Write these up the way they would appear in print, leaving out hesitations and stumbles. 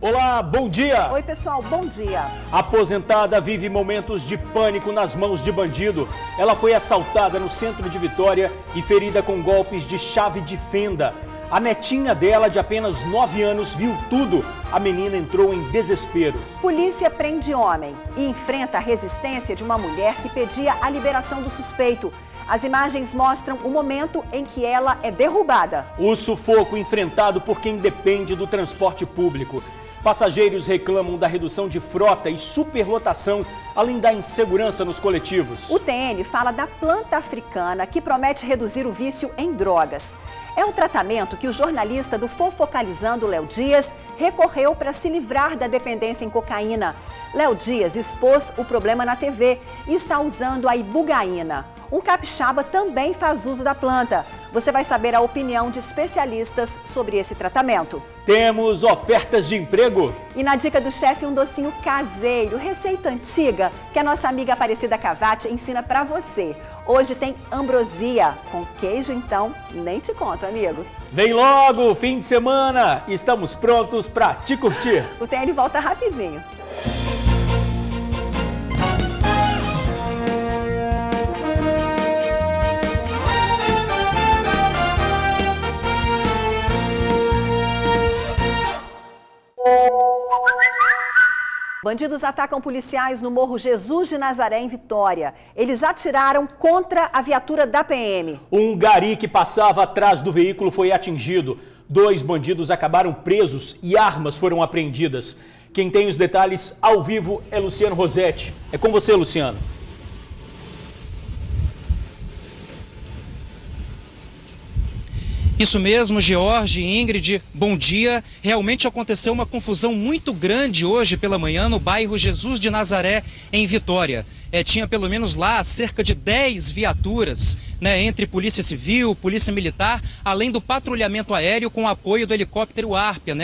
Olá, bom dia! Oi, pessoal, bom dia. A aposentada vive momentos de pânico nas mãos de bandido. Ela foi assaltada no centro de Vitória e ferida com golpes de chave de fenda. A netinha dela, de apenas 9 anos, viu tudo. A menina entrou em desespero. Polícia prende homem e enfrenta a resistência de uma mulher que pedia a liberação do suspeito. As imagens mostram o momento em que ela é derrubada. O sufoco enfrentado por quem depende do transporte público. Passageiros reclamam da redução de frota e superlotação, além da insegurança nos coletivos. O TN fala da planta africana que promete reduzir o vício em drogas. É um tratamento que o jornalista do Fofocalizando, Léo Dias, recorreu para se livrar da dependência em cocaína. Léo Dias expôs o problema na TV e está usando a ibogaína. Um capixaba também faz uso da planta. Você vai saber a opinião de especialistas sobre esse tratamento. Temos ofertas de emprego. E na dica do chefe, um docinho caseiro, receita antiga, que a nossa amiga Aparecida Cavati ensina para você. Hoje tem ambrosia com queijo, então nem te conto, amigo. Vem logo, fim de semana. Estamos prontos para te curtir. O TN volta rapidinho. Bandidos atacam policiais no Morro Jesus de Nazaré, em Vitória. Eles atiraram contra a viatura da PM. Um gari que passava atrás do veículo foi atingido. 2 bandidos acabaram presos e armas foram apreendidas. Quem tem os detalhes ao vivo é Luciano Rosetti. É com você, Luciano. Isso mesmo, George e Ingrid, bom dia. Realmente aconteceu uma confusão muito grande hoje pela manhã no bairro Jesus de Nazaré, em Vitória. Tinha pelo menos lá cerca de 10 viaturas, entre Polícia Civil, Polícia Militar, além do patrulhamento aéreo com apoio do helicóptero Árpia,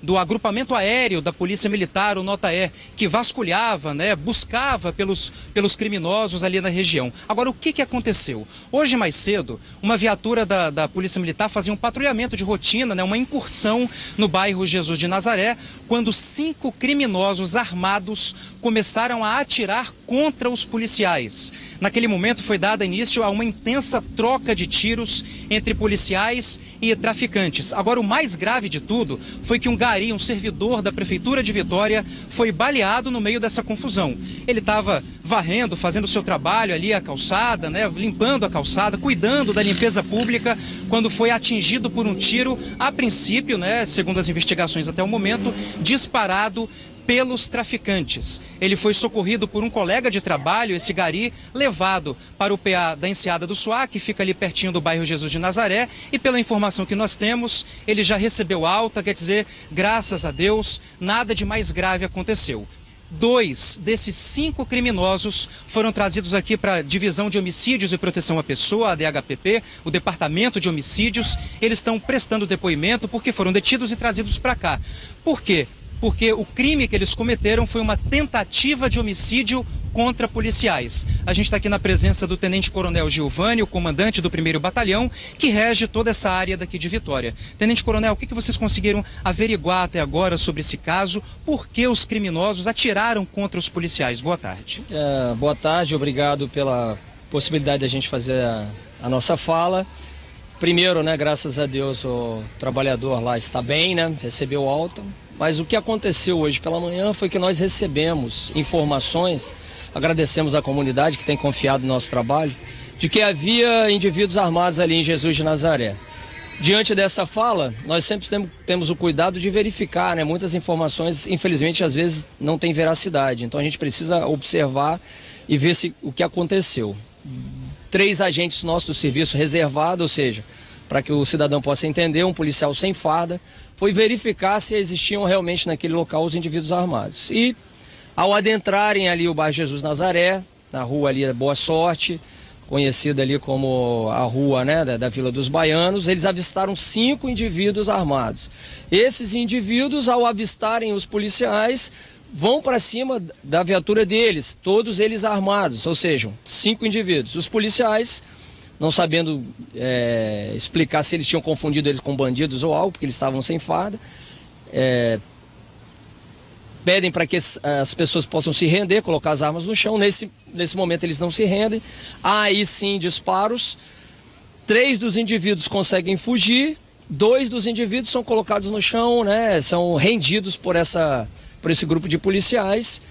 do agrupamento aéreo da Polícia Militar, o Notaé, que vasculhava, buscava pelos criminosos ali na região. Agora, o que aconteceu? Hoje mais cedo, uma viatura da Polícia Militar fazia um patrulhamento de rotina, uma incursão no bairro Jesus de Nazaré, quando 5 criminosos armados começaram a atirar contra os policiais. Naquele momento foi dado início a uma intensa troca de tiros entre policiais e traficantes. Agora, o mais grave de tudo foi que um gari, um servidor da Prefeitura de Vitória, foi baleado no meio dessa confusão. Ele estava varrendo, fazendo o seu trabalho ali, a calçada, limpando a calçada, cuidando da limpeza pública, quando foi atingido por um tiro, a princípio, segundo as investigações até o momento, disparado pelos traficantes. Ele foi socorrido por um colega de trabalho, esse gari, levado para o PA da Enseada do Suá, que fica ali pertinho do bairro Jesus de Nazaré, e pela informação que nós temos, ele já recebeu alta, quer dizer, graças a Deus, nada de mais grave aconteceu. 2 desses 5 criminosos foram trazidos aqui para a Divisão de Homicídios e Proteção à Pessoa, a DHPP, o Departamento de Homicídios. Eles estão prestando depoimento porque foram detidos e trazidos para cá. Por quê? Porque o crime que eles cometeram foi uma tentativa de homicídio contra policiais. A gente está aqui na presença do Tenente Coronel Giovanni, o comandante do 1º Batalhão, que rege toda essa área daqui de Vitória. Tenente Coronel, o que vocês conseguiram averiguar até agora sobre esse caso? Por que os criminosos atiraram contra os policiais? Boa tarde. Boa tarde, obrigado pela possibilidade de a gente fazer a nossa fala. Primeiro, graças a Deus, o trabalhador lá está bem, recebeu alta. Mas o que aconteceu hoje pela manhã foi que nós recebemos informações, agradecemos à comunidade que tem confiado no nosso trabalho, de que havia indivíduos armados ali em Jesus de Nazaré. Diante dessa fala, nós sempre temos o cuidado de verificar, muitas informações, infelizmente, às vezes não tem veracidade. Então a gente precisa observar e ver o que aconteceu. 3 agentes nossos do serviço reservado, ou seja, para que o cidadão possa entender, um policial sem farda, foi verificar se existiam realmente naquele local os indivíduos armados. E, ao adentrarem ali o bairro Jesus Nazaré, na rua ali Boa Sorte, conhecida ali como a rua da Vila dos Baianos, eles avistaram 5 indivíduos armados. Esses indivíduos, ao avistarem os policiais, vão para cima da viatura deles, todos eles armados, ou seja, 5 indivíduos. Os policiais, não sabendo explicar se eles tinham confundido eles com bandidos ou algo, porque eles estavam sem farda, pedem para que as pessoas possam se render, colocar as armas no chão. Nesse momento eles não se rendem. Há aí sim disparos. 3 dos indivíduos conseguem fugir. 2 dos indivíduos são colocados no chão, né? São rendidos por esse grupo de policiais,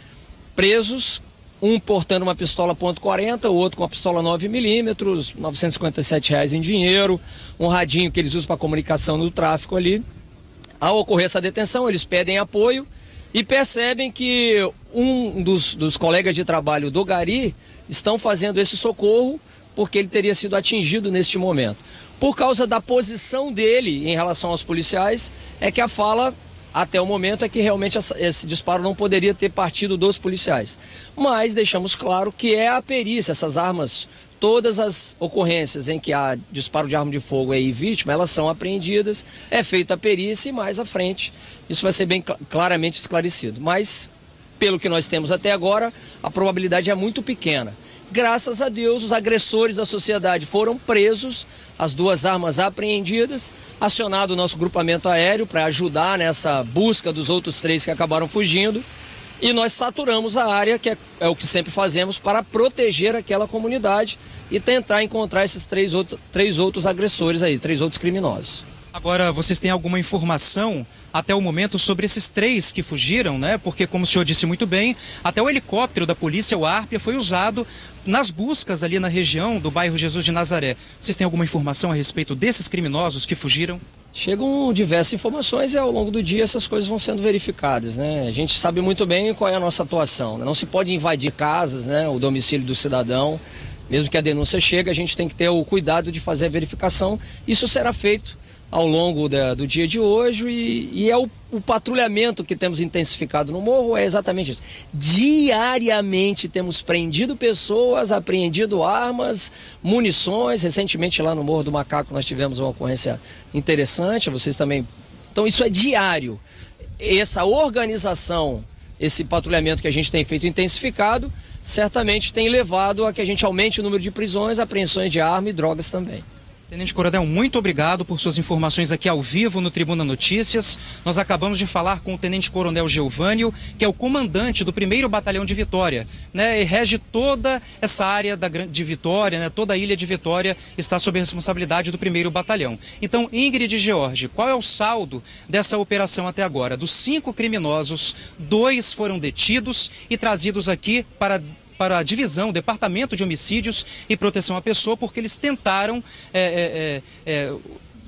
presos. Um portando uma pistola .40, o outro com uma pistola 9mm, R$ 957 em dinheiro, um radinho que eles usam para comunicação no tráfico ali. Ao ocorrer essa detenção, eles pedem apoio e percebem que um dos colegas de trabalho do Gari estão fazendo esse socorro porque ele teria sido atingido neste momento. Por causa da posição dele em relação aos policiais, é que a fala até o momento é que realmente esse disparo não poderia ter partido dos policiais. Mas deixamos claro que é a perícia, essas armas, todas as ocorrências em que há disparo de arma de fogo e vítima, elas são apreendidas, é feita a perícia e mais à frente isso vai ser bem claramente esclarecido. Mas, pelo que nós temos até agora, a probabilidade é muito pequena. Graças a Deus, os agressores da sociedade foram presos, as 2 armas apreendidas, acionado o nosso grupamento aéreo para ajudar nessa busca dos outros 3 que acabaram fugindo. E nós saturamos a área, que é o que sempre fazemos, para proteger aquela comunidade e tentar encontrar esses 3 outros agressores aí, 3 outros criminosos. Agora, vocês têm alguma informação até o momento sobre esses 3 que fugiram, né? Porque, como o senhor disse muito bem, até o helicóptero da polícia, o Árpia, foi usado nas buscas ali na região do bairro Jesus de Nazaré. Vocês têm alguma informação a respeito desses criminosos que fugiram? Chegam diversas informações e ao longo do dia essas coisas vão sendo verificadas, né? A gente sabe muito bem qual é a nossa atuação, né? Não se pode invadir casas, né? O domicílio do cidadão. Mesmo que a denúncia chegue, a gente tem que ter o cuidado de fazer a verificação. Isso será feito ao longo do dia de hoje e é o patrulhamento que temos intensificado no morro, é exatamente isso. Diariamente temos prendido pessoas, apreendido armas, munições. Recentemente lá no Morro do Macaco nós tivemos uma ocorrência interessante, vocês também. Então isso é diário. Essa organização, esse patrulhamento que a gente tem feito intensificado, certamente tem levado a que a gente aumente o número de prisões, apreensões de arma e drogas também. Tenente Coronel, muito obrigado por suas informações aqui ao vivo no Tribuna Notícias. Nós acabamos de falar com o Tenente Coronel Geovânio, que é o comandante do 1º Batalhão de Vitória, né? E rege toda essa área de Vitória, né? Toda a ilha de Vitória está sob a responsabilidade do 1º Batalhão. Então, Ingrid e George, qual é o saldo dessa operação até agora? Dos 5 criminosos, 2 foram detidos e trazidos aqui para a divisão, Departamento de Homicídios e Proteção à Pessoa, porque eles tentaram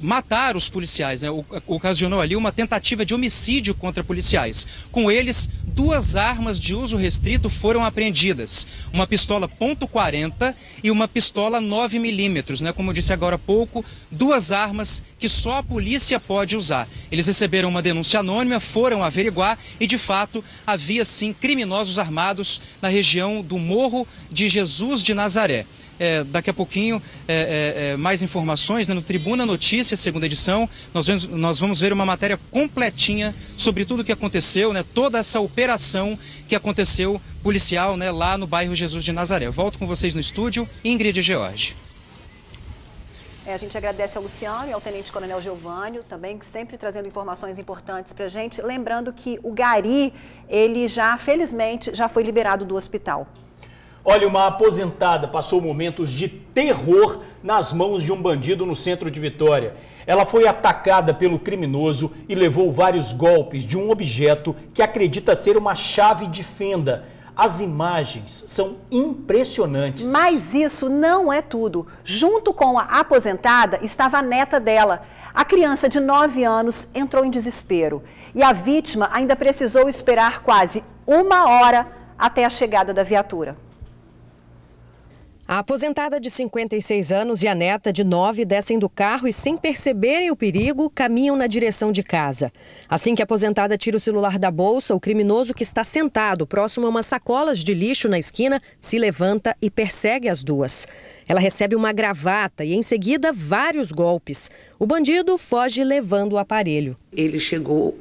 matar os policiais, né? Ocasionou ali uma tentativa de homicídio contra policiais. Com eles, 2 armas de uso restrito foram apreendidas. Uma pistola .40 e uma pistola 9mm, né? Como eu disse agora há pouco, 2 armas que só a polícia pode usar. Eles receberam uma denúncia anônima, foram averiguar e, de fato, havia sim criminosos armados na região do Morro de Jesus de Nazaré. Daqui a pouquinho, mais informações, né, no Tribuna Notícias, 2ª edição. Nós vamos ver uma matéria completinha sobre tudo o que aconteceu, né, toda essa operação que aconteceu policial, né, lá no bairro Jesus de Nazaré. Volto com vocês no estúdio, Ingrid e George. A gente agradece ao Luciano e ao Tenente Coronel Geovânio, também sempre trazendo informações importantes para a gente. Lembrando que o Gari, ele felizmente, já foi liberado do hospital. Olha, uma aposentada passou momentos de terror nas mãos de um bandido no centro de Vitória. Ela foi atacada pelo criminoso e levou vários golpes de um objeto que acredita ser uma chave de fenda. As imagens são impressionantes. Mas isso não é tudo. Junto com a aposentada estava a neta dela. A criança de 9 anos entrou em desespero. E a vítima ainda precisou esperar quase 1 hora até a chegada da viatura. A aposentada de 56 anos e a neta de 9 descem do carro e, sem perceberem o perigo, caminham na direção de casa. Assim que a aposentada tira o celular da bolsa, o criminoso, que está sentado próximo a umas sacolas de lixo na esquina, se levanta e persegue as 2. Ela recebe uma gravata e, em seguida, vários golpes. O bandido foge levando o aparelho. Ele chegou,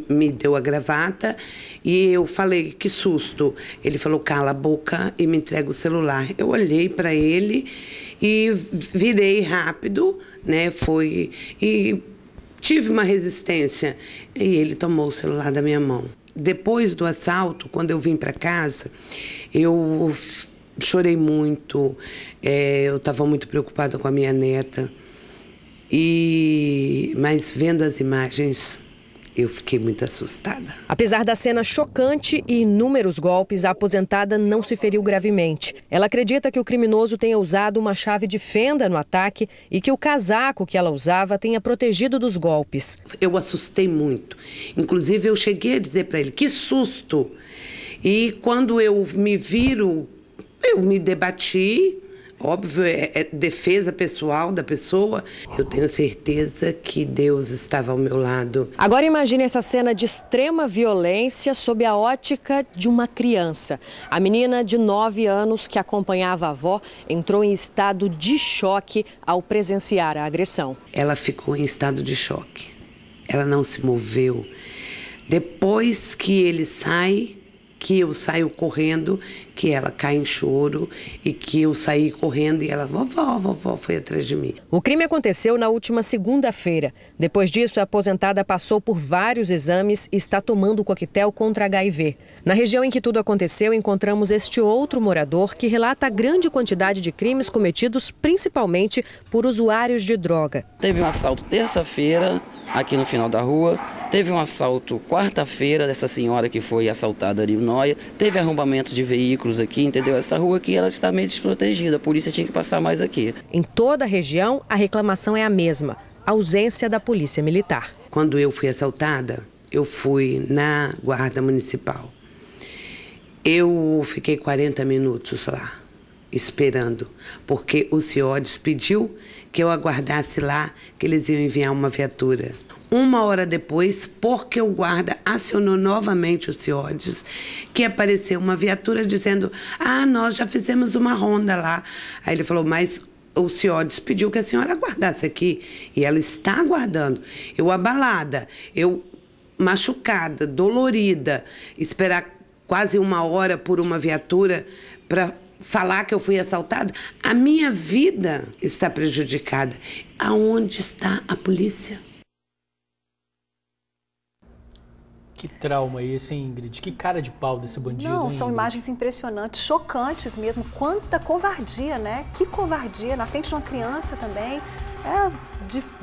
me deu a gravata e eu falei, que susto. Ele falou, cala a boca e me entrega o celular. Eu olhei para ele e virei rápido, né? E tive uma resistência. E ele tomou o celular da minha mão. depois do assalto, quando eu vim para casa, eu chorei muito, eu estava muito preocupada com a minha neta, mas vendo as imagens, eu fiquei muito assustada. Apesar da cena chocante e inúmeros golpes, a aposentada não se feriu gravemente. Ela acredita que o criminoso tenha usado uma chave de fenda no ataque e que o casaco que ela usava tenha protegido dos golpes. Eu assustei muito. Inclusive, eu cheguei a dizer para ele, que susto! E quando eu me viro, eu me debati. Óbvio, é defesa pessoal da pessoa. Eu tenho certeza que Deus estava ao meu lado. Agora imagine essa cena de extrema violência sob a ótica de uma criança. A menina de 9 anos que acompanhava a avó entrou em estado de choque ao presenciar a agressão. Ela ficou em estado de choque. Ela não se moveu. Depois que ele sai, que eu saio correndo, que ela cai em choro e que eu saí correndo e ela, vovó, foi atrás de mim. O crime aconteceu na última segunda-feira. Depois disso, a aposentada passou por vários exames e está tomando o coquetel contra HIV. Na região em que tudo aconteceu, encontramos este outro morador que relata a grande quantidade de crimes cometidos principalmente por usuários de droga. Teve um assalto terça-feira aqui no final da rua, teve um assalto quarta-feira dessa senhora que foi assaltada ali em Noia, teve arrombamentos de veículos aqui, entendeu? Essa rua aqui ela está meio desprotegida, a polícia tinha que passar mais aqui. Em toda a região, a reclamação é a mesma, a ausência da polícia militar. Quando eu fui assaltada, eu fui na guarda municipal. Eu fiquei 40 minutos lá, esperando, porque o CIODES pediu que eu aguardasse lá, que eles iam enviar uma viatura. 1 hora depois, porque o guarda acionou novamente o CIODES, que apareceu uma viatura dizendo, nós já fizemos uma ronda lá. Aí ele falou, mas o CIODES pediu que a senhora aguardasse aqui, e ela está aguardando. Eu abalada, eu machucada, dolorida, esperar quase 1 hora por uma viatura para falar que eu fui assaltada, a minha vida está prejudicada. Aonde está a polícia? Que trauma esse, hein, Ingrid? Que cara de pau desse bandido, Não, hein, são Ingrid? imagens impressionantes, chocantes mesmo. Quanta covardia, né? Que covardia, na frente de uma criança também. É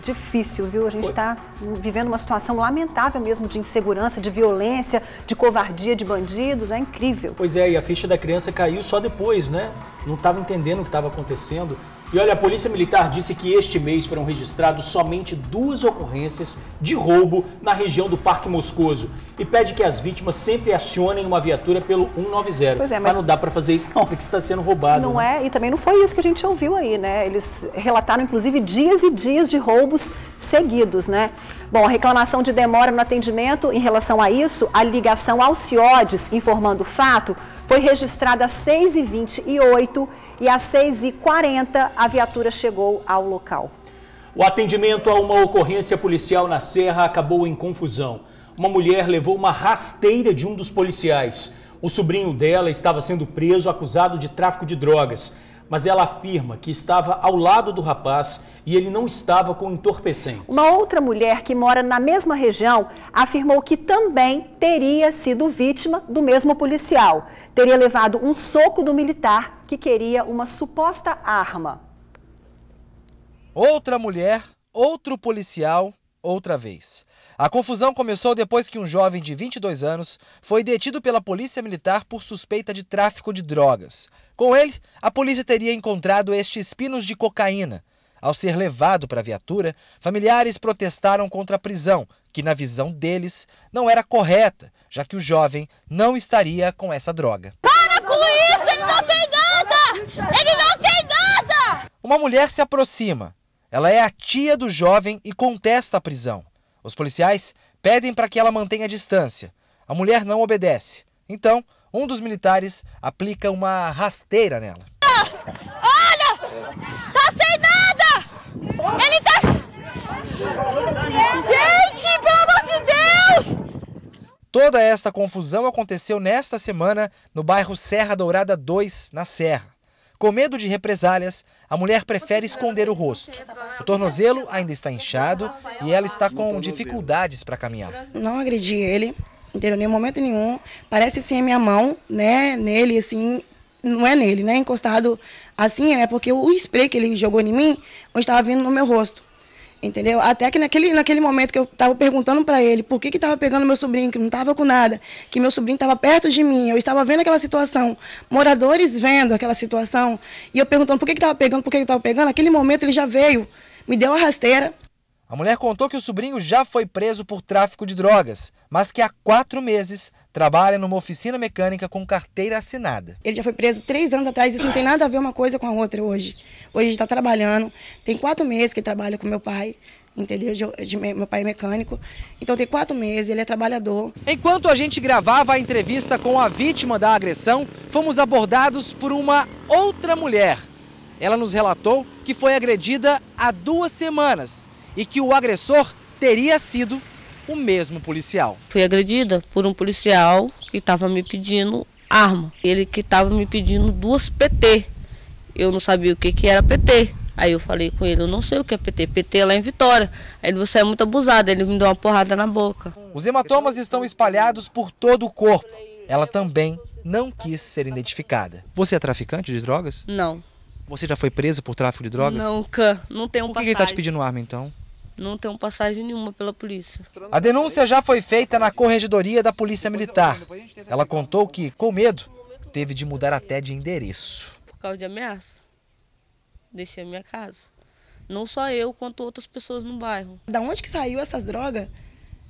difícil, viu? A gente está vivendo uma situação lamentável mesmo de insegurança, de violência, de covardia de bandidos. É incrível. Pois é, e a ficha da criança caiu só depois, né? Não estava entendendo o que estava acontecendo. E olha, a Polícia Militar disse que este mês foram registrados somente 2 ocorrências de roubo na região do Parque Moscoso e pede que as vítimas sempre acionem uma viatura pelo 190. Pois é, mas não dá para fazer isso não, porque está sendo roubado. Não né? é, e também não foi isso que a gente ouviu aí, né? Eles relataram, inclusive, dias e dias de roubos seguidos, né? Bom, a reclamação de demora no atendimento, em relação a isso, a ligação ao CIODES informando o fato foi registrada às 6h28 e às 6h40 a viatura chegou ao local. O atendimento a uma ocorrência policial na Serra acabou em confusão. Uma mulher levou uma rasteira de um dos policiais. O sobrinho dela estava sendo preso acusado de tráfico de drogas, mas ela afirma que estava ao lado do rapaz e ele não estava com entorpecentes. Uma outra mulher que mora na mesma região afirmou que também teria sido vítima do mesmo policial. Teria levado um soco do militar que queria uma suposta arma. Outra mulher, outro policial, outra vez. A confusão começou depois que um jovem de 22 anos foi detido pela Polícia Militar por suspeita de tráfico de drogas. Com ele, a polícia teria encontrado estes pinos de cocaína. Ao ser levado para a viatura, familiares protestaram contra a prisão, que na visão deles não era correta, já que o jovem não estaria com essa droga. Para com isso! Ele não tem nada! Ele não tem nada! Uma mulher se aproxima. Ela é a tia do jovem e contesta a prisão. Os policiais pedem para que ela mantenha a distância. A mulher não obedece. Então, um dos militares aplica uma rasteira nela. Olha! Tá sem nada! Ele tá... Gente, pelo amor de Deus! Toda esta confusão aconteceu nesta semana no bairro Serra Dourada 2, na Serra. Com medo de represálias, a mulher prefere esconder o rosto. O tornozelo ainda está inchado e ela está com dificuldades para caminhar. Não agredi ele, entendeu? Em momento nenhum. Parece sim a minha mão, né, nele, assim, não é nele, né, encostado assim, é porque o spray que ele jogou em mim, onde estava vindo no meu rosto, entendeu? Até que naquele momento que eu estava perguntando para ele por que estava pegando meu sobrinho, que não estava com nada, que meu sobrinho estava perto de mim, eu estava vendo aquela situação, moradores vendo aquela situação, e eu perguntando por que estava pegando, naquele momento ele já veio, me deu a rasteira. A mulher contou que o sobrinho já foi preso por tráfico de drogas, mas que há 4 meses trabalha numa oficina mecânica com carteira assinada. Ele já foi preso 3 anos atrás, isso não tem nada a ver uma coisa com a outra hoje. Hoje ele está trabalhando, tem 4 meses que ele trabalha com meu pai, entendeu? Meu pai é mecânico, então tem 4 meses, ele é trabalhador. Enquanto a gente gravava a entrevista com a vítima da agressão, fomos abordados por uma outra mulher. Ela nos relatou que foi agredida há 2 semanas. E que o agressor teria sido o mesmo policial. Fui agredida por um policial que estava me pedindo arma. Ele que estava me pedindo 2 PT. Eu não sabia o que era PT. Aí eu falei com ele, eu não sei o que é PT. PT é lá em Vitória. Aí ele, você é muito abusado. Ele me deu uma porrada na boca. Os hematomas estão espalhados por todo o corpo. Ela também não quis ser identificada. Você é traficante de drogas? Não. Você já foi presa por tráfico de drogas? Nunca. Não tenho passagem. Por que ele está te pedindo arma, então? Não tenho passagem nenhuma pela polícia. A denúncia já foi feita na Corregedoria da Polícia Militar. Ela contou que, com medo, teve de mudar até de endereço. Por causa de ameaça. Deixei a minha casa. Não só eu, quanto outras pessoas no bairro. Da onde que saiu essas drogas?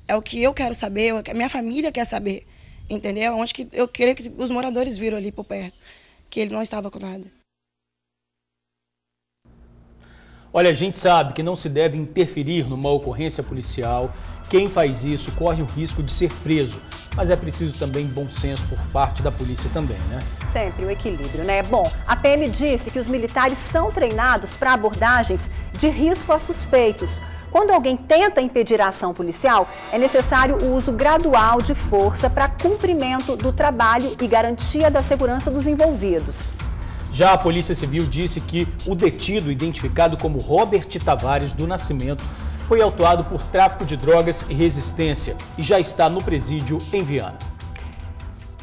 É o que eu quero saber, a minha família quer saber. Entendeu? Onde que eu queria que os moradores viram ali por perto. Que ele não estava com nada. Olha, a gente sabe que não se deve interferir numa ocorrência policial. Quem faz isso corre o risco de ser preso. Mas é preciso também bom senso por parte da polícia também, né? Sempre o equilíbrio, né? Bom, a PM disse que os militares são treinados para abordagens de risco a suspeitos. Quando alguém tenta impedir a ação policial, é necessário o uso gradual de força para cumprimento do trabalho e garantia da segurança dos envolvidos. Já a Polícia Civil disse que o detido, identificado como Robert Tavares do Nascimento, foi autuado por tráfico de drogas e resistência e já está no presídio em Viana.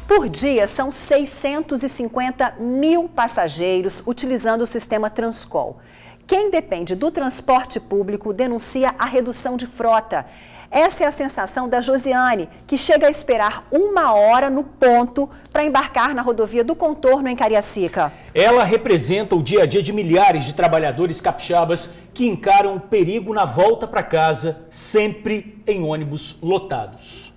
Por dia, são 650 mil passageiros utilizando o sistema Transcol. Quem depende do transporte público denuncia a redução de frota. Essa é a sensação da Josiane, que chega a esperar 1 hora no ponto para embarcar na rodovia do Contorno em Cariacica. Ela representa o dia a dia de milhares de trabalhadores capixabas que encaram o perigo na volta para casa, sempre em ônibus lotados.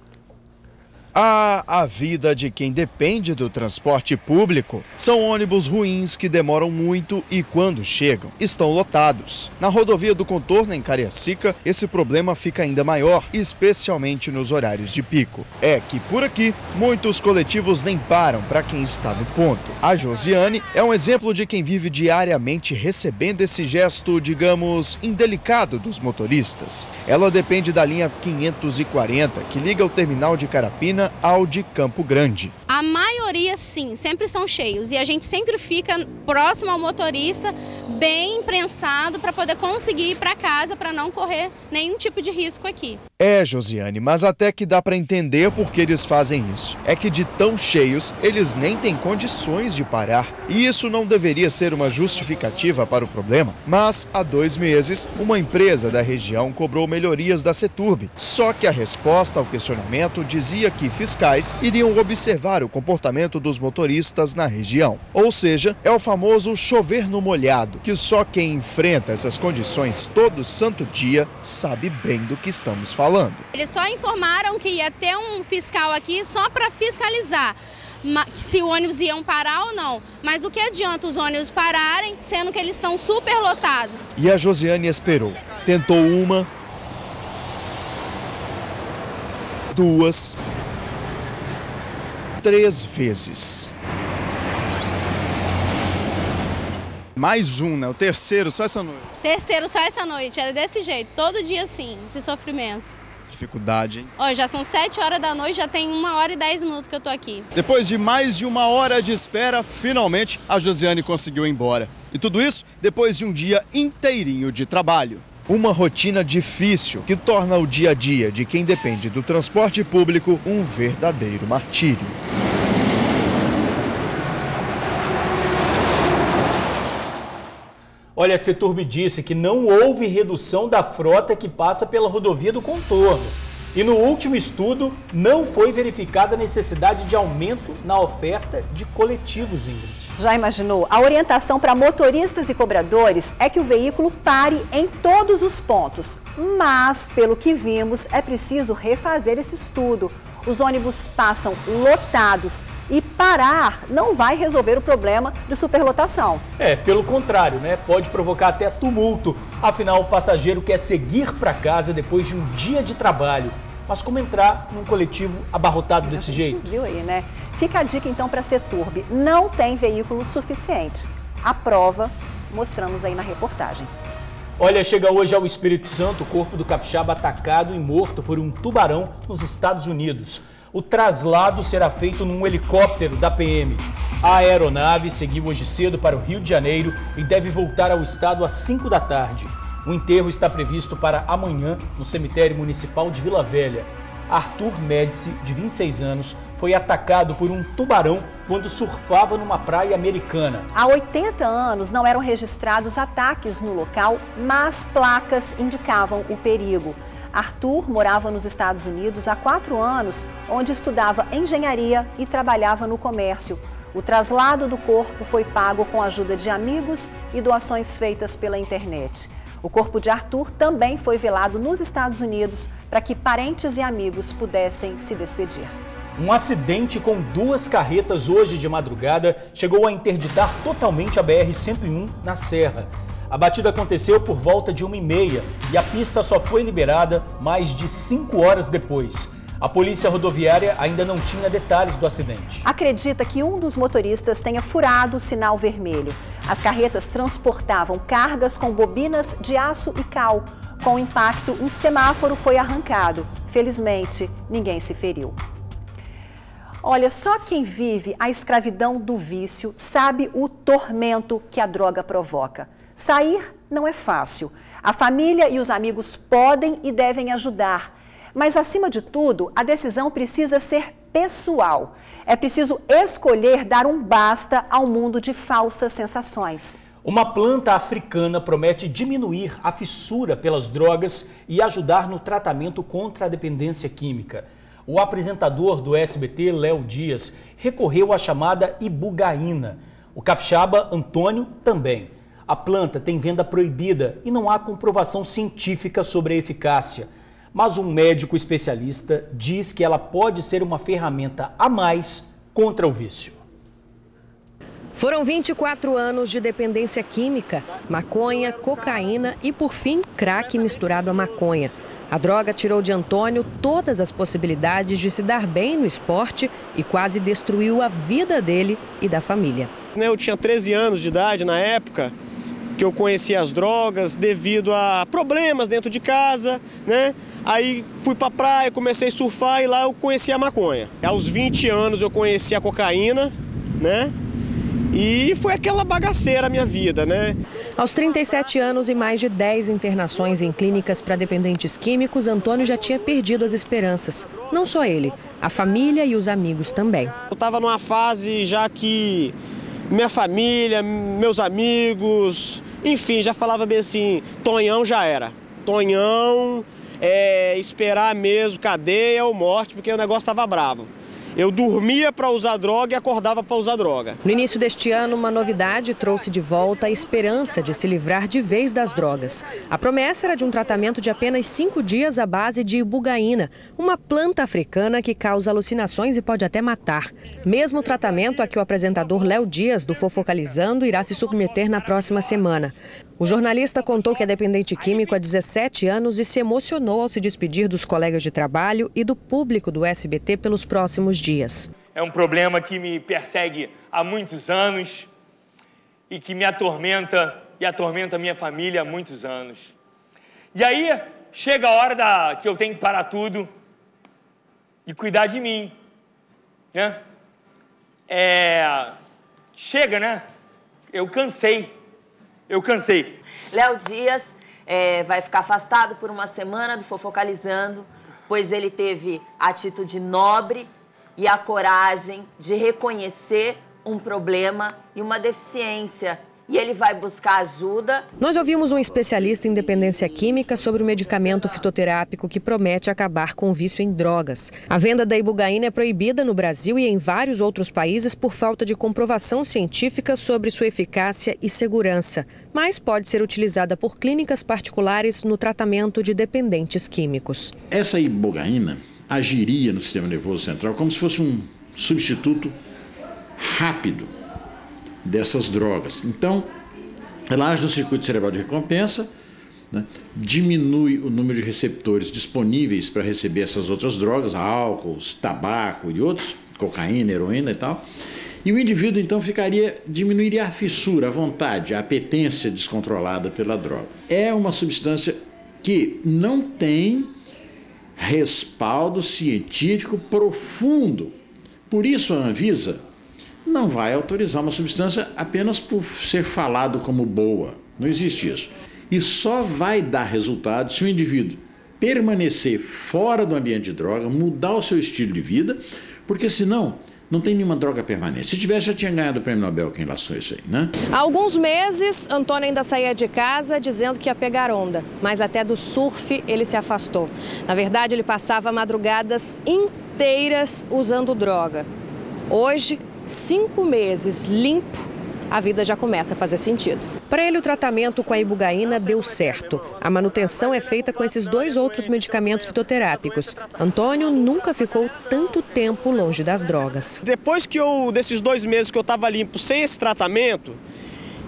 A vida de quem depende do transporte público são ônibus ruins que demoram muito e, quando chegam, estão lotados. Na rodovia do Contorno, em Cariacica, esse problema fica ainda maior, especialmente nos horários de pico. É que, por aqui, muitos coletivos nem param para quem está no ponto. A Josiane é um exemplo de quem vive diariamente recebendo esse gesto, digamos, indelicado dos motoristas. Ela depende da linha 540, que liga o terminal de Carapina ao de Campo Grande. A maioria, sim, sempre estão cheios e a gente sempre fica próximo ao motorista, bem imprensado para poder conseguir ir para casa, para não correr nenhum tipo de risco aqui. É, Josiane, mas até que dá para entender por que eles fazem isso. É que de tão cheios, eles nem têm condições de parar. E isso não deveria ser uma justificativa para o problema. Mas, há 2 meses, uma empresa da região cobrou melhorias da Ceturb. Só que a resposta ao questionamento dizia que fiscais iriam observar o comportamento dos motoristas na região. Ou seja, é o famoso chover no molhado, que só quem enfrenta essas condições todo santo dia sabe bem do que estamos falando. Eles só informaram que ia ter um fiscal aqui só para fiscalizar se o ônibus iam parar ou não. Mas o que adianta os ônibus pararem, sendo que eles estão super lotados? E a Josiane esperou. Tentou 1, 2, 3 vezes. Mais um, né? O terceiro só essa noite. Terceiro só essa noite, é desse jeito, todo dia assim, esse sofrimento. Dificuldade, hein? Ó, já são 7 horas da noite, já tem 1 hora e 10 minutos que eu tô aqui. Depois de mais de 1 hora de espera, finalmente a Josiane conseguiu ir embora. E tudo isso depois de um dia inteirinho de trabalho. Uma rotina difícil que torna o dia a dia de quem depende do transporte público um verdadeiro martírio. Olha, a Ceturb disse que não houve redução da frota que passa pela rodovia do contorno. E no último estudo, não foi verificada a necessidade de aumento na oferta de coletivos, Ingrid. Já imaginou? A orientação para motoristas e cobradores é que o veículo pare em todos os pontos. Mas, pelo que vimos, é preciso refazer esse estudo. Os ônibus passam lotados e parar não vai resolver o problema de superlotação. Pelo contrário, né? Pode provocar até tumulto. Afinal, o passageiro quer seguir para casa depois de um dia de trabalho. Mas como entrar num coletivo abarrotado desse jeito? Viu aí, né? Fica a dica então para a Ceturb. Não tem veículo suficiente. A prova mostramos aí na reportagem. Olha, chega hoje ao Espírito Santo o corpo do capixaba atacado e morto por um tubarão nos Estados Unidos. O traslado será feito num helicóptero da PM. A aeronave seguiu hoje cedo para o Rio de Janeiro e deve voltar ao estado às 5 da tarde. O enterro está previsto para amanhã no cemitério municipal de Vila Velha. Arthur Médici, de 26 anos, foi atacado por um tubarão quando surfava numa praia americana. Há 80 anos não eram registrados ataques no local, mas placas indicavam o perigo. Arthur morava nos Estados Unidos há 4 anos, onde estudava engenharia e trabalhava no comércio. O traslado do corpo foi pago com a ajuda de amigos e doações feitas pela internet. O corpo de Arthur também foi velado nos Estados Unidos para que parentes e amigos pudessem se despedir. Um acidente com 2 carretas hoje de madrugada chegou a interditar totalmente a BR-101 na Serra. A batida aconteceu por volta de 1h30 e a pista só foi liberada mais de 5 horas depois. A polícia rodoviária ainda não tinha detalhes do acidente. Acredita que um dos motoristas tenha furado o sinal vermelho. As carretas transportavam cargas com bobinas de aço e cal. Com o impacto, um semáforo foi arrancado. Felizmente, ninguém se feriu. Olha, só quem vive a escravidão do vício sabe o tormento que a droga provoca. Sair não é fácil. A família e os amigos podem e devem ajudar. Mas, acima de tudo, a decisão precisa ser pessoal. É preciso escolher dar um basta ao mundo de falsas sensações. Uma planta africana promete diminuir a fissura pelas drogas e ajudar no tratamento contra a dependência química. O apresentador do SBT, Léo Dias, recorreu à chamada ibogaína. O capixaba Antônio também. A planta tem venda proibida e não há comprovação científica sobre a eficácia. Mas um médico especialista diz que ela pode ser uma ferramenta a mais contra o vício. Foram 24 anos de dependência química, maconha, cocaína e, por fim, crack misturado a maconha. A droga tirou de Antônio todas as possibilidades de se dar bem no esporte e quase destruiu a vida dele e da família. Eu tinha 13 anos de idade na época que eu conhecia as drogas devido a problemas dentro de casa, né? Aí fui pra praia, comecei a surfar e lá eu conheci a maconha. Aos 20 anos eu conheci a cocaína, né? E foi aquela bagaceira a minha vida, né? Aos 37 anos e mais de 10 internações em clínicas para dependentes químicos, Antônio já tinha perdido as esperanças. Não só ele, a família e os amigos também. Eu estava numa fase já que minha família, meus amigos, enfim, já falava bem assim, Tonhão já era. Tonhão, esperar mesmo cadeia ou morte, porque o negócio estava bravo. Eu dormia para usar droga e acordava para usar droga. No início deste ano, uma novidade trouxe de volta a esperança de se livrar de vez das drogas. A promessa era de um tratamento de apenas 5 dias à base de ibogaína, uma planta africana que causa alucinações e pode até matar. Mesmo tratamento a que o apresentador Léo Dias, do Fofocalizando, irá se submeter na próxima semana. O jornalista contou que é dependente químico há 17 anos e se emocionou ao se despedir dos colegas de trabalho e do público do SBT pelos próximos dias. É um problema que me persegue há muitos anos e que me atormenta e atormenta a minha família há muitos anos. E aí chega a hora que eu tenho que parar tudo e cuidar de mim, né? Chega, né? Eu cansei. Léo Dias vai ficar afastado por uma semana do Fofocalizando, pois ele teve a atitude nobre e a coragem de reconhecer um problema e uma deficiência. E ele vai buscar ajuda. Nós ouvimos um especialista em dependência química sobre o medicamento fitoterápico que promete acabar com o vício em drogas. A venda da ibogaína é proibida no Brasil e em vários outros países por falta de comprovação científica sobre sua eficácia e segurança, mas pode ser utilizada por clínicas particulares no tratamento de dependentes químicos. Essa ibogaína agiria no sistema nervoso central como se fosse um substituto rápido dessas drogas. Então, ela age no circuito cerebral de recompensa, né, diminui o número de receptores disponíveis para receber essas outras drogas, álcool, tabaco e outros, cocaína, heroína e tal, e o indivíduo então diminuiria a fissura, a vontade, a apetência descontrolada pela droga. É uma substância que não tem respaldo científico profundo. Por isso a Anvisa não vai autorizar uma substância apenas por ser falado como boa. Não existe isso. E só vai dar resultado se o indivíduo permanecer fora do ambiente de droga, mudar o seu estilo de vida, porque senão não tem nenhuma droga permanente. Se tivesse, já tinha ganhado o prêmio Nobel quem lançou isso aí, né? Há alguns meses, Antônio ainda saía de casa dizendo que ia pegar onda, mas até do surf ele se afastou. Na verdade, ele passava madrugadas inteiras usando droga. Hoje, 5 meses limpo, a vida já começa a fazer sentido. Para ele, o tratamento com a ibogaína deu certo. A manutenção é feita com esses 2 outros medicamentos fitoterápicos. Antônio nunca ficou tanto tempo longe das drogas. Depois desses 2 meses que eu estava limpo sem esse tratamento,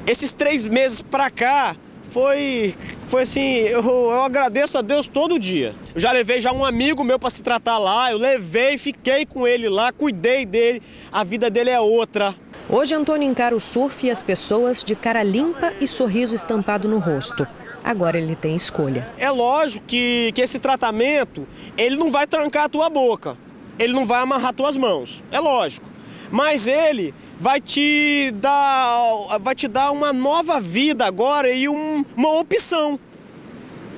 esses 3 meses para cá, foi assim, eu agradeço a Deus todo dia. Eu já levei um amigo meu para se tratar lá, eu levei, fiquei com ele lá, cuidei dele, a vida dele é outra. Hoje Antônio encara o surf e as pessoas de cara limpa e sorriso estampado no rosto. Agora ele tem escolha. É lógico que esse tratamento, ele não vai trancar a tua boca, ele não vai amarrar tuas mãos, é lógico. Mas ele vai te dar uma nova vida agora e uma opção.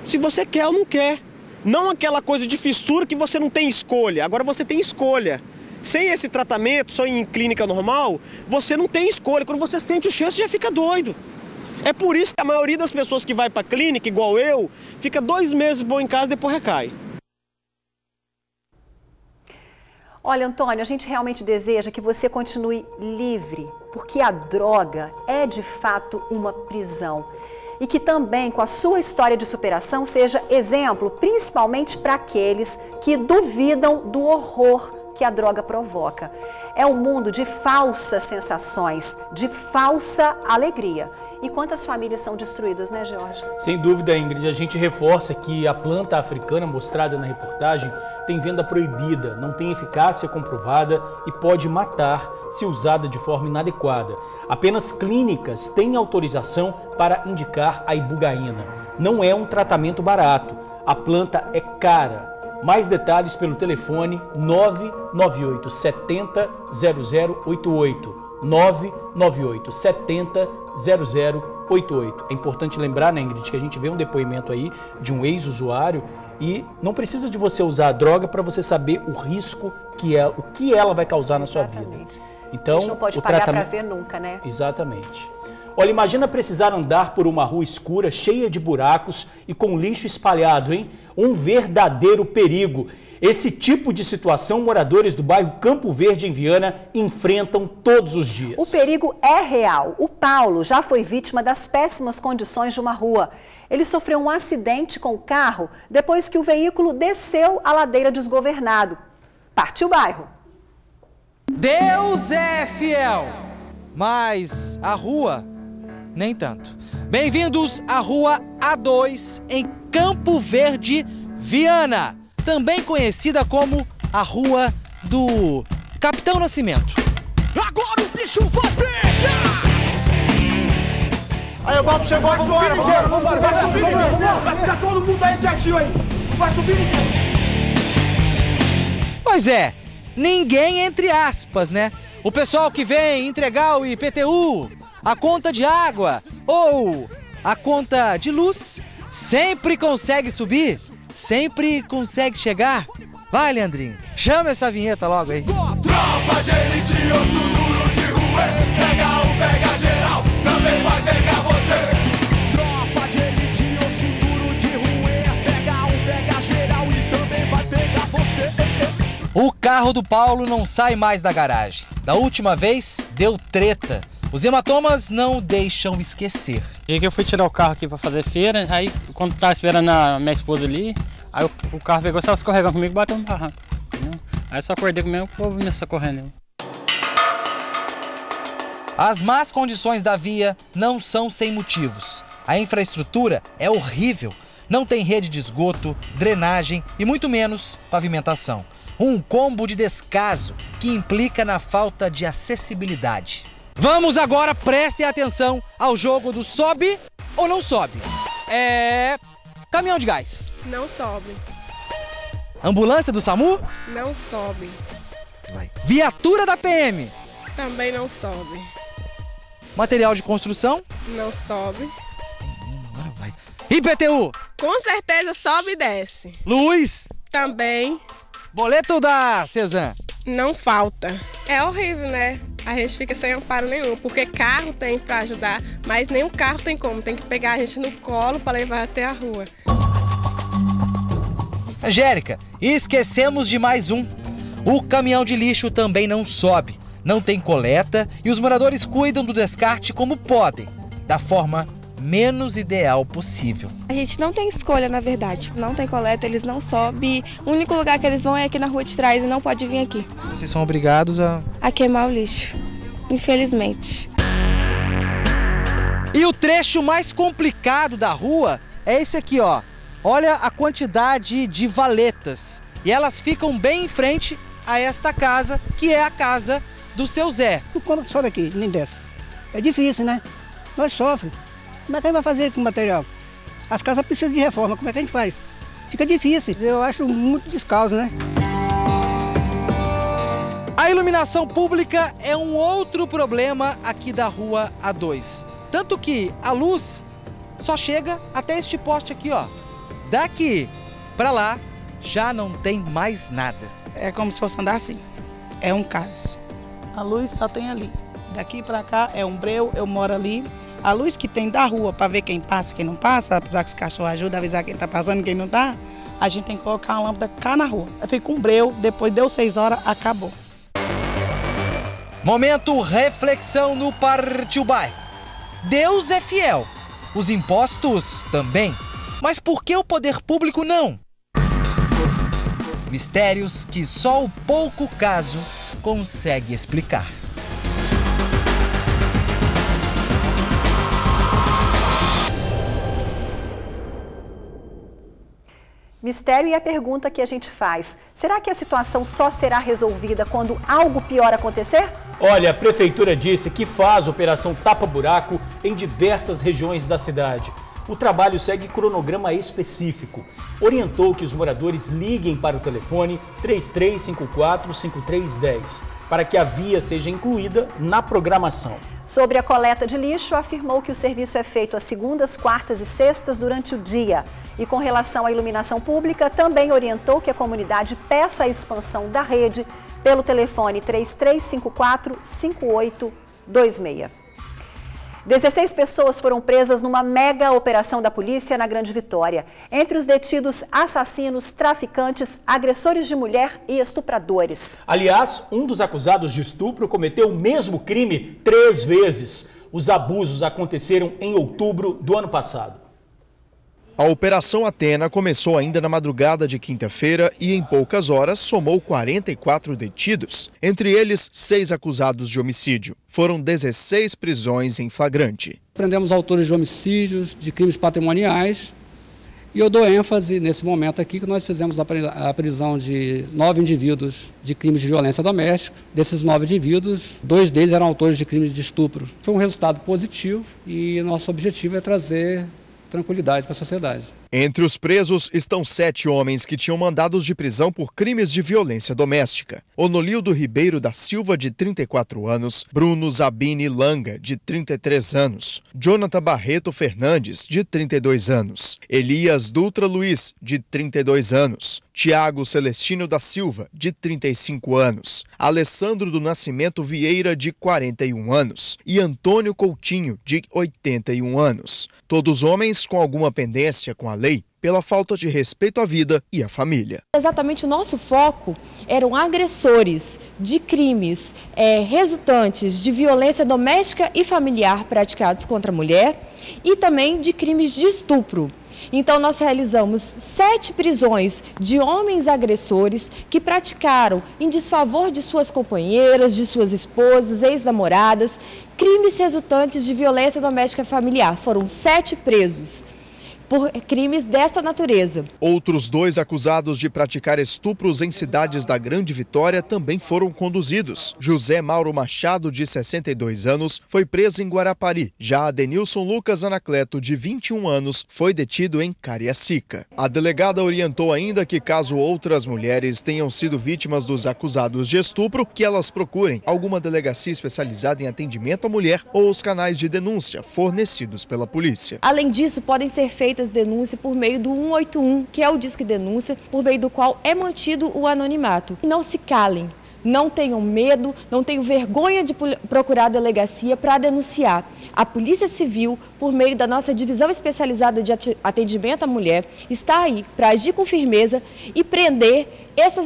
Se você quer ou não quer. Não aquela coisa de fissura que você não tem escolha. Agora você tem escolha. Sem esse tratamento, só em clínica normal, você não tem escolha. Quando você sente o cheiro, você já fica doido. É por isso que a maioria das pessoas que vai para a clínica, igual eu, fica 2 meses bom em casa e depois recai. Olha, Antônio, a gente realmente deseja que você continue livre, porque a droga é de fato uma prisão. E que também, com a sua história de superação, seja exemplo, principalmente para aqueles que duvidam do horror que a droga provoca. É um mundo de falsas sensações, de falsa alegria. E quantas famílias são destruídas, né, Jorge? Sem dúvida, Ingrid. A gente reforça que a planta africana mostrada na reportagem tem venda proibida, não tem eficácia comprovada e pode matar se usada de forma inadequada. Apenas clínicas têm autorização para indicar a ibogaína. Não é um tratamento barato. A planta é cara. Mais detalhes pelo telefone 998 70 0088. 998 70 0088. É importante lembrar, né, Ingrid, que a gente vê um depoimento aí de um ex-usuário e não precisa de você usar a droga para você saber o risco o que ela vai causar na sua vida. Então, a gente não pode pagar para ver nunca, né? Exatamente. Olha, imagina precisar andar por uma rua escura, cheia de buracos e com lixo espalhado, hein? Um verdadeiro perigo. Esse tipo de situação, moradores do bairro Campo Verde, em Viana, enfrentam todos os dias. O perigo é real. O Paulo já foi vítima das péssimas condições de uma rua. Ele sofreu um acidente com o carro depois que o veículo desceu a ladeira desgovernado. Partiu o bairro. Deus é fiel, mas a rua, nem tanto. Bem-vindos à Rua A2, em Campo Verde, Viana. Também conhecida como a Rua do Capitão Nascimento. Agora o bicho vai pegar! Aí o Bob chegou agora, vambora, vai subir ninguém, vai ficar todo mundo aí quietinho aí, vai subir ninguém. Pois é, ninguém entre aspas, né? O pessoal que vem entregar o IPTU, a conta de água ou a conta de luz Sempre consegue subir? Sempre consegue chegar? Vai, Leandrinho, chama essa vinheta logo aí. Tropa de elite, osso duro de rua, pega um, pega geral, também vai pegar você. Tropa de elite, osso duro de rua, pega um, pega geral e também vai pegar você. O carro do Paulo não sai mais da garagem. Da última vez, deu treta. Os hematomas não deixam esquecer. O dia que eu fui tirar o carro aqui para fazer feira, aí quando tava esperando a minha esposa ali, aí o carro pegou, só escorregando comigo e bateu no barranco. Entendeu? Aí só acordei com o meu povo me socorrendo. As más condições da via não são sem motivos. A infraestrutura é horrível. Não tem rede de esgoto, drenagem e muito menos pavimentação. Um combo de descaso que implica na falta de acessibilidade. Vamos agora, prestem atenção ao jogo do sobe ou não sobe. Caminhão de gás. Não sobe. Ambulância do SAMU? Não sobe. Viatura da PM? Também não sobe. Material de construção? Não sobe. Agora vai. IPTU? Com certeza sobe e desce. Luz? Também. Boleto da Cezan? Não falta. É horrível, né? A gente fica sem amparo nenhum, porque carro tem para ajudar, mas nenhum carro tem como. Tem que pegar a gente no colo para levar até a rua. Angélica, esquecemos de mais um. O caminhão de lixo também não sobe, não tem coleta e os moradores cuidam do descarte como podem, da forma menos ideal possível. A gente não tem escolha, na verdade. Não tem coleta, eles não sobem. O único lugar que eles vão é aqui na rua de trás e não pode vir aqui. Vocês são obrigados a queimar o lixo, infelizmente. E o trecho mais complicado da rua é esse aqui, ó. Olha a quantidade de valetas. E elas ficam bem em frente a esta casa, que é a casa do seu Zé. Como que sobe aqui, nem desce? É difícil, né? Nós sofremos. Como é que a gente vai fazer com o material? As casas precisam de reforma, como é que a gente faz? Fica difícil, eu acho muito descalço, né? A iluminação pública é um outro problema aqui da rua A2. Tanto que a luz só chega até este poste aqui, ó. Daqui para lá já não tem mais nada. É como se fosse andar assim. É um caso. A luz só tem ali. Daqui para cá é um breu, eu moro ali. A luz que tem da rua para ver quem passa e quem não passa, apesar que os cachorros ajudam a avisar quem está passando e quem não está, a gente tem que colocar uma lâmpada cá na rua. Fica um breu, depois deu 6 horas, acabou. Momento reflexão no Partiu Bairro. Deus é fiel, os impostos também. Mas por que o poder público não? Mistérios que só o pouco caso consegue explicar. Mistério e a pergunta que a gente faz: será que a situação só será resolvida quando algo pior acontecer? Olha, a prefeitura disse que faz operação tapa-buraco em diversas regiões da cidade. O trabalho segue cronograma específico. Orientou que os moradores liguem para o telefone 3354-5310 para que a via seja incluída na programação. Sobre a coleta de lixo, afirmou que o serviço é feito às segundas, quartas e sextas durante o dia. E com relação à iluminação pública, também orientou que a comunidade peça a expansão da rede pelo telefone 3354-5826. 16 pessoas foram presas numa mega operação da polícia na Grande Vitória. Entre os detidos, assassinos, traficantes, agressores de mulher e estupradores. Aliás, um dos acusados de estupro cometeu o mesmo crime 3 vezes. Os abusos aconteceram em outubro do ano passado. A Operação Atena começou ainda na madrugada de quinta-feira e em poucas horas somou 44 detidos, entre eles 6 acusados de homicídio. Foram 16 prisões em flagrante. Prendemos autores de homicídios, de crimes patrimoniais, e eu dou ênfase nesse momento aqui que nós fizemos a prisão de 9 indivíduos de crimes de violência doméstica. Desses 9 indivíduos, 2 deles eram autores de crimes de estupro. Foi um resultado positivo e nosso objetivo é trazer tranquilidade para a sociedade. Entre os presos estão 7 homens que tinham mandados de prisão por crimes de violência doméstica. Onolildo Ribeiro da Silva, de 34 anos, Bruno Zabini Langa, de 33 anos, Jonathan Barreto Fernandes, de 32 anos, Elias Dutra Luiz, de 32 anos, Tiago Celestino da Silva, de 35 anos, Alessandro do Nascimento Vieira, de 41 anos e Antônio Coutinho, de 81 anos. Todos homens com alguma pendência com a lei pela falta de respeito à vida e à família. Exatamente, o nosso foco eram agressores de crimes resultantes de violência doméstica e familiar praticados contra a mulher e também de crimes de estupro. Então, nós realizamos 7 prisões de homens agressores que praticaram em desfavor de suas companheiras, de suas esposas, ex-namoradas, crimes resultantes de violência doméstica familiar. Foram 7 presos por crimes desta natureza. Outros 2 acusados de praticar estupros em cidades da Grande Vitória também foram conduzidos. José Mauro Machado, de 62 anos, foi preso em Guarapari. Já Adenilson Lucas Anacleto, de 21 anos, foi detido em Cariacica. A delegada orientou ainda que, caso outras mulheres tenham sido vítimas dos acusados de estupro, que elas procurem alguma delegacia especializada em atendimento à mulher ou os canais de denúncia fornecidos pela polícia. Além disso, podem ser feitas denúncias por meio do 181, que é o Disque Denúncia, por meio do qual é mantido o anonimato. Não se calem, não tenham medo, não tenham vergonha de procurar a delegacia para denunciar. A Polícia Civil, por meio da nossa divisão especializada de atendimento à mulher, está aí para agir com firmeza e prender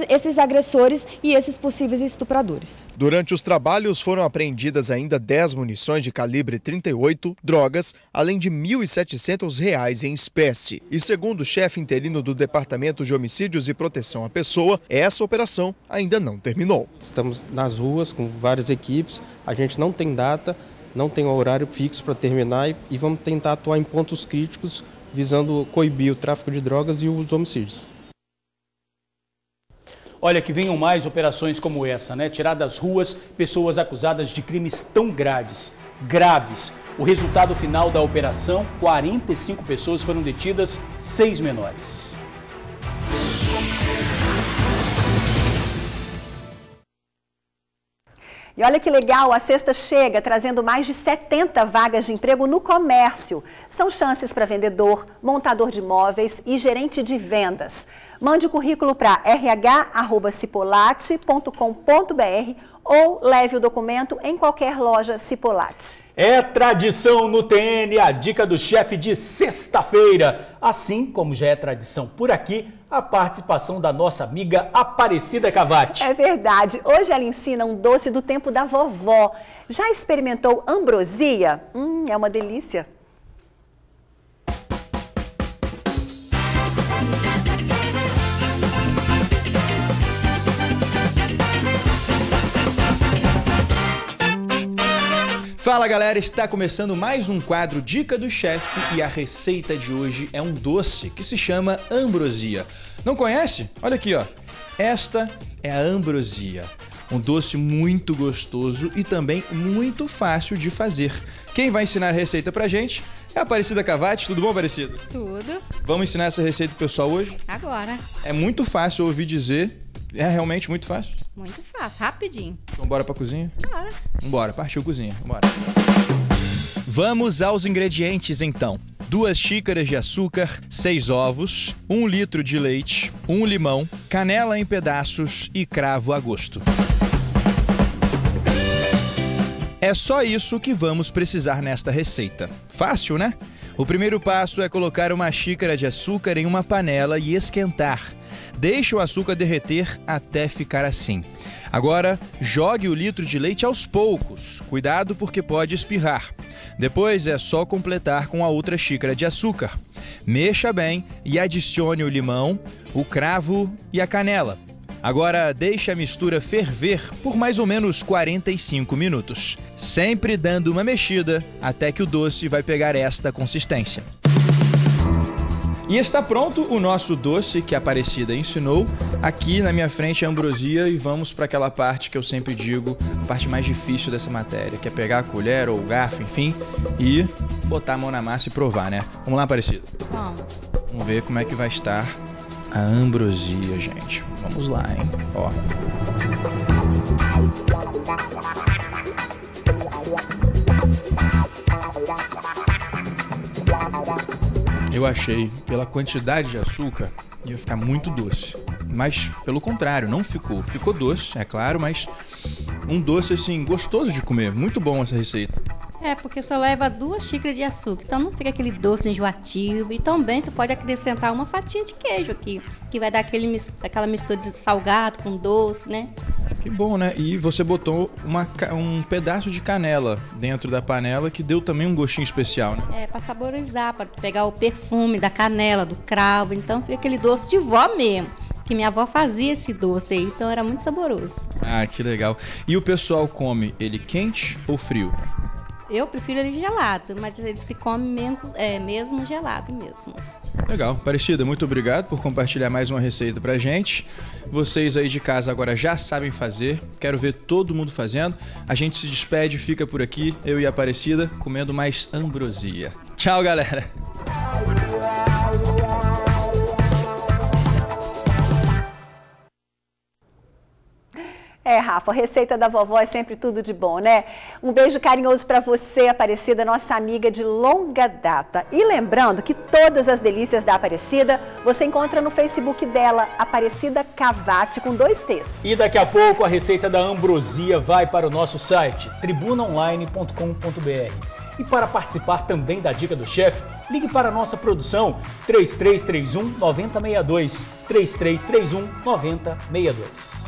esses agressores e esses possíveis estupradores. Durante os trabalhos foram apreendidas ainda 10 munições de calibre 38, drogas, além de R$ 1.700 em espécie. E segundo o chefe interino do Departamento de Homicídios e Proteção à Pessoa, essa operação ainda não terminou. Estamos nas ruas com várias equipes, a gente não tem data, não tem horário fixo para terminar e vamos tentar atuar em pontos críticos visando coibir o tráfico de drogas e os homicídios. Olha, que venham mais operações como essa, né? Tirar das ruas pessoas acusadas de crimes tão graves. O resultado final da operação, 45 pessoas foram detidas, 6 menores. E olha que legal, a sexta chega trazendo mais de 70 vagas de emprego no comércio. São chances para vendedor, montador de imóveis e gerente de vendas. Mande o currículo para rh@cipolate.com.br ou leve o documento em qualquer loja Cipolate. É tradição no TN, a dica do chefe de sexta-feira. Assim como já é tradição por aqui, a participação da nossa amiga Aparecida Cavati. É verdade, hoje ela ensina um doce do tempo da vovó. Já experimentou ambrosia? É uma delícia. Fala galera, está começando mais um quadro Dica do Chefe e a receita de hoje é um doce que se chama ambrosia. Não conhece? Olha aqui, ó. Esta é a ambrosia. Um doce muito gostoso e também muito fácil de fazer. Quem vai ensinar a receita pra gente é a Aparecida Cavati. Tudo bom, Aparecida? Tudo. Vamos ensinar essa receita pro pessoal hoje? Agora. É muito fácil ouvir dizer. É realmente muito fácil? Muito fácil, rapidinho. Então bora pra cozinha? Bora. Vambora, partiu cozinha, bora. Vamos aos ingredientes então. 2 xícaras de açúcar, 6 ovos, 1 litro de leite, 1 limão, canela em pedaços e cravo a gosto. É só isso que vamos precisar nesta receita. Fácil, né? O primeiro passo é colocar uma xícara de açúcar em uma panela e esquentar. Deixe o açúcar derreter até ficar assim. Agora, jogue o litro de leite aos poucos. Cuidado porque pode espirrar. Depois é só completar com a outra xícara de açúcar. Mexa bem e adicione o limão, o cravo e a canela. Agora deixe a mistura ferver por mais ou menos 45 minutos, sempre dando uma mexida até que o doce vai pegar esta consistência. E está pronto o nosso doce que a Aparecida ensinou. Aqui na minha frente é a ambrosia e vamos para aquela parte que eu sempre digo, a parte mais difícil dessa matéria, que é pegar a colher ou o garfo, enfim, e botar a mão na massa e provar, né? Vamos lá, Aparecida? Vamos. Vamos ver como é que vai estar a ambrosia, gente. Vamos lá, hein? Ó. Eu achei, pela quantidade de açúcar, ia ficar muito doce. Mas, pelo contrário, não ficou. Ficou doce, é claro, mas um doce, assim, gostoso de comer. Muito bom essa receita. É, porque só leva 2 xícaras de açúcar, então não fica aquele doce enjoativo. E também você pode acrescentar uma fatia de queijo aqui, que vai dar aquela mistura de salgado com doce, né? Que bom, né? E você botou um pedaço de canela dentro da panela, que deu também um gostinho especial, né? É, pra saborizar, pra pegar o perfume da canela, do cravo. Então fica aquele doce de vó mesmo, que minha avó fazia esse doce aí, então era muito saboroso. Ah, que legal. E o pessoal come ele quente ou frio? Eu prefiro ele gelado, mas ele se come mesmo gelado mesmo. Legal. Aparecida, muito obrigado por compartilhar mais uma receita pra gente. Vocês aí de casa agora já sabem fazer. Quero ver todo mundo fazendo. A gente se despede, fica por aqui, eu e a Aparecida, comendo mais ambrosia. Tchau, galera! É, Rafa, a receita da vovó é sempre tudo de bom, né? Um beijo carinhoso para você, Aparecida, nossa amiga de longa data. E lembrando que todas as delícias da Aparecida você encontra no Facebook dela, Aparecida Cavati, com 2 T's. E daqui a pouco a receita da ambrosia vai para o nosso site, tribunaonline.com.br. E para participar também da Dica do Chefe, ligue para a nossa produção 3331-9062, 3331-9062.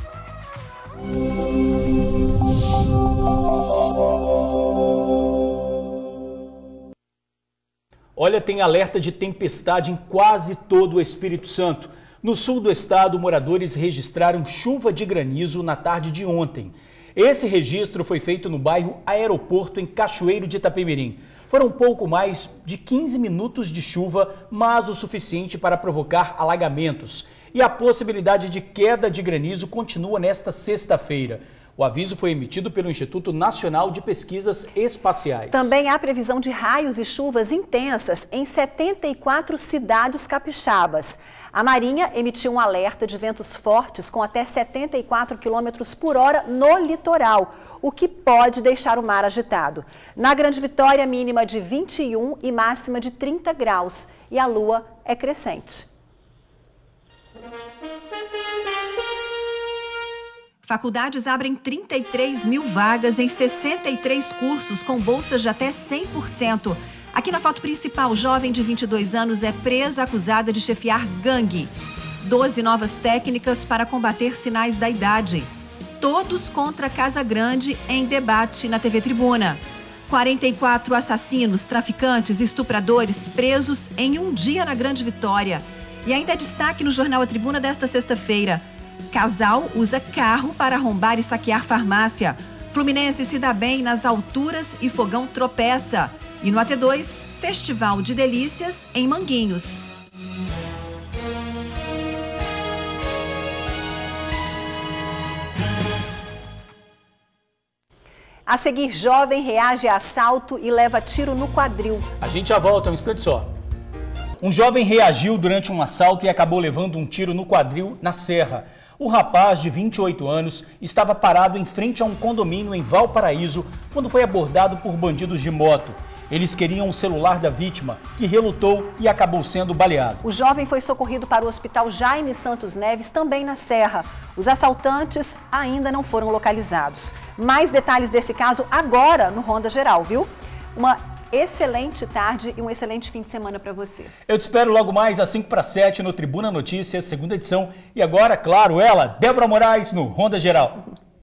Olha, tem alerta de tempestade em quase todo o Espírito Santo. No sul do estado, moradores registraram chuva de granizo na tarde de ontem. Esse registro foi feito no bairro Aeroporto, em Cachoeiro de Itapemirim. Foram pouco mais de 15 minutos de chuva, mas o suficiente para provocar alagamentos. E a possibilidade de queda de granizo continua nesta sexta-feira. O aviso foi emitido pelo Instituto Nacional de Pesquisas Espaciais. Também há previsão de raios e chuvas intensas em 74 cidades capixabas. A Marinha emitiu um alerta de ventos fortes com até 74 km por hora no litoral, o que pode deixar o mar agitado. Na Grande Vitória, mínima de 21 e máxima de 30 graus. E a lua é crescente. Faculdades abrem 33 mil vagas em 63 cursos com bolsas de até 100%. Aqui na foto principal, jovem de 22 anos é presa acusada de chefiar gangue. 12 novas técnicas para combater sinais da idade. Todos contra Casa Grande em debate na TV Tribuna. 44 assassinos, traficantes e estupradores presos em um dia na Grande Vitória. E ainda destaque no Jornal A Tribuna desta sexta-feira. Casal usa carro para arrombar e saquear farmácia. Fluminense se dá bem nas alturas e fogão tropeça. E no AT2, Festival de Delícias em Manguinhos. A seguir, jovem reage a assalto e leva tiro no quadril. A gente já volta, um instante só. Um jovem reagiu durante um assalto e acabou levando um tiro no quadril na Serra. O rapaz, de 28 anos, estava parado em frente a um condomínio em Valparaíso quando foi abordado por bandidos de moto. Eles queriam o celular da vítima, que relutou e acabou sendo baleado. O jovem foi socorrido para o Hospital Jaime Santos Neves, também na Serra. Os assaltantes ainda não foram localizados. Mais detalhes desse caso agora no Ronda Geral, viu? Uma excelente tarde e um excelente fim de semana para você. Eu te espero logo mais às 5:55 no Tribuna Notícias, segunda edição. E agora, claro, ela, Débora Moraes, no Ronda Geral.